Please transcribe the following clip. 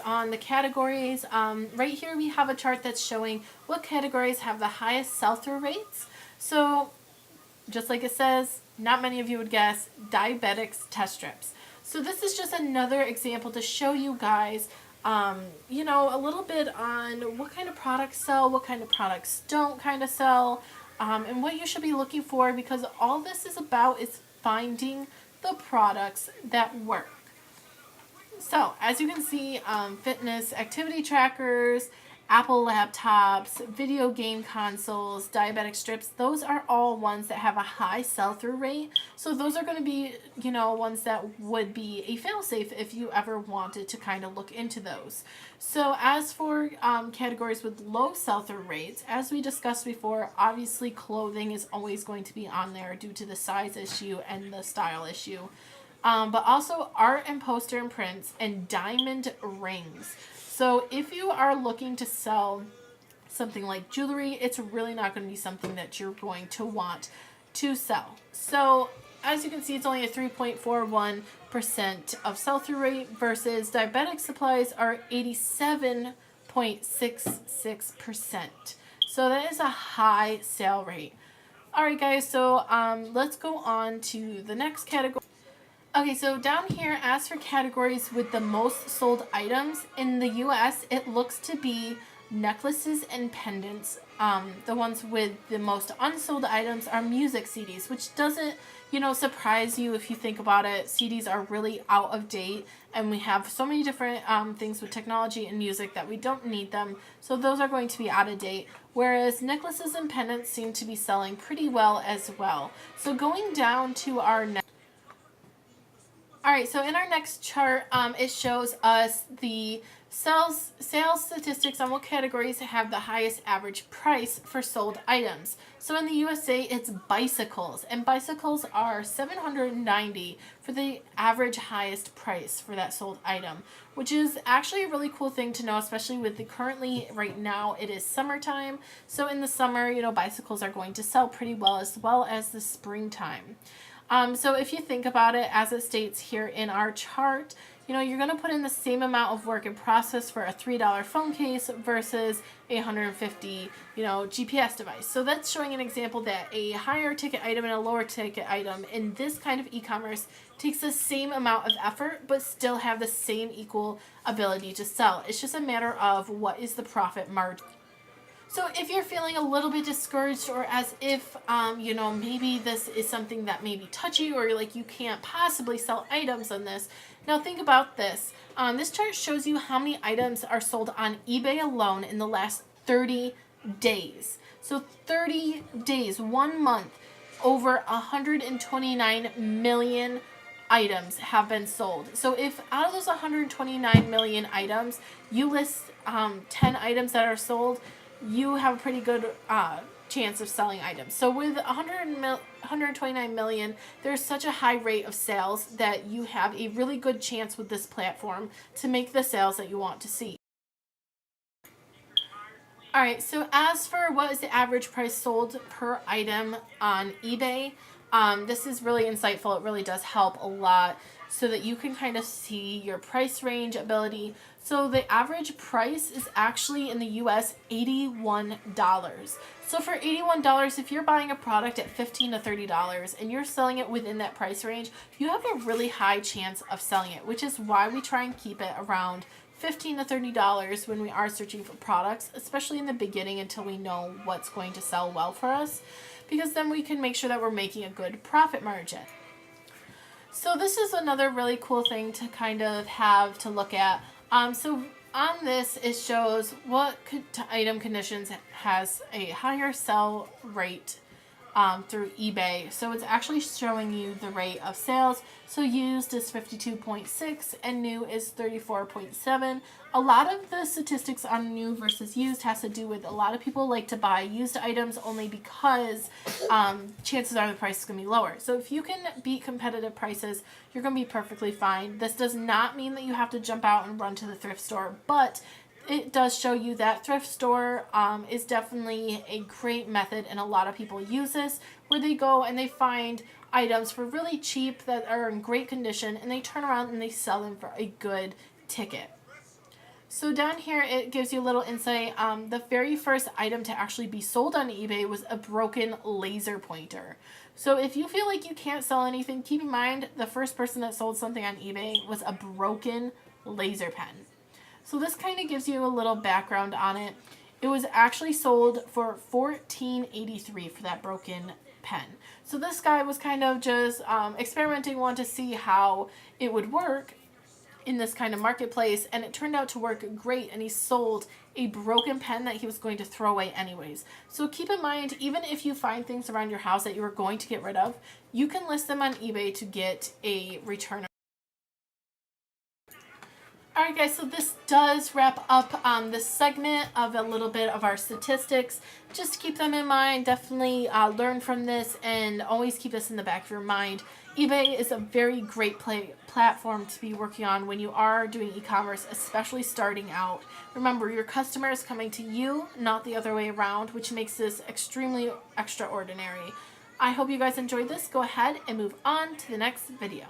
on the categories. Right here we have a chart that's showing what categories have the highest sell-through rates. So just like it says, not many of you would guess, diabetics test strips. So this is just another example to show you guys, you know, a little bit on what kind of products sell, what kind of products don't kind of sell, and what you should be looking for, because all this is about is finding the products that work. So as you can see, fitness activity trackers, Apple laptops, video game consoles, diabetic strips, those are all ones that have a high sell-through rate. So those are going to be, you know, ones that would be a fail-safe if you ever wanted to kind of look into those. So as for categories with low sell-through rates, as we discussed before, obviously clothing is always going to be on there due to the size issue and the style issue. But also art and poster and prints and diamond rings. So if you are looking to sell something like jewelry, it's really not going to be something that you're going to want to sell. So as you can see, it's only a 3.41% of sell-through rate versus diabetic supplies are 87.66%. So that is a high sale rate. All right, guys, so let's go on to the next category. Okay, so down here, as for categories with the most sold items, in the US, it looks to be necklaces and pendants. The ones with the most unsold items are music CDs, which doesn't, you know, surprise you if you think about it. CDs are really out of date, and we have so many different things with technology and music that we don't need them, so those are going to be out of date. Whereas necklaces and pendants seem to be selling pretty well as well. So going down to our next. Alright, so in our next chart, it shows us the sales statistics on what categories have the highest average price for sold items. So in the USA, it's bicycles, and bicycles are $790 for the average highest price for that sold item, which is actually a really cool thing to know, especially with the currently right now it is summertime. So in the summer, you know, bicycles are going to sell pretty well as the springtime. So if you think about it, as it states here in our chart, you know, you're going to put in the same amount of work and process for a $3 phone case versus a $150, you know, GPS device. So that's showing an example that a higher ticket item and a lower ticket item in this kind of e-commerce takes the same amount of effort, but still have the same equal ability to sell. It's just a matter of what is the profit margin. So if you're feeling a little bit discouraged, or as if, you know, maybe this is something that may be touchy, or like you can't possibly sell items on this, now think about this. This chart shows you how many items are sold on eBay alone in the last 30 days. So 30 days, 1 month, over 129 million items have been sold. So if out of those 129 million items, you list 10 items that are sold, you have a pretty good chance of selling items. So with 129 million, there's such a high rate of sales that you have a really good chance with this platform to make the sales that you want to see. Alright, so as for what is the average price sold per item on eBay, this is really insightful. It really does help a lot so that you can kind of see your price range ability. So the average price is actually in the US $81. So for $81, if you're buying a product at $15 to $30 and you're selling it within that price range, you have a really high chance of selling it, which is why we try and keep it around $15 to $30 when we are searching for products, especially in the beginning until we know what's going to sell well for us, because then we can make sure that we're making a good profit margin. So this is another really cool thing to kind of have to look at. So on this, it shows what item conditions has a higher sell rate through eBay. So it's actually showing you the rate of sales. So used is 52.6 and new is 34.7. A lot of the statistics on new versus used has to do with a lot of people like to buy used items only because chances are the price is going to be lower. So if you can beat competitive prices, you're going to be perfectly fine. This does not mean that you have to jump out and run to the thrift store, but it does show you that thrift store is definitely a great method, and a lot of people use this, where they go and they find items for really cheap that are in great condition, and they turn around and they sell them for a good ticket. So down here, it gives you a little insight. The very first item to actually be sold on eBay was a broken laser pointer. So if you feel like you can't sell anything, keep in mind the first person that sold something on eBay was a broken laser pen. So this kind of gives you a little background on it. It was actually sold for $14.83 for that broken pen. So this guy was kind of just experimenting, wanting to see how it would work in this kind of marketplace, and it turned out to work great, and he sold a broken pen that he was going to throw away anyways. So keep in mind, even if you find things around your house that you are going to get rid of, you can list them on eBay to get a return. Alright guys, so this does wrap up this segment of a little bit of our statistics. Just keep them in mind, definitely learn from this, and always keep this in the back of your mind. eBay is a very great platform to be working on when you are doing e-commerce, especially starting out. Remember, your customer is coming to you, not the other way around, which makes this extremely extraordinary. I hope you guys enjoyed this. Go ahead and move on to the next video.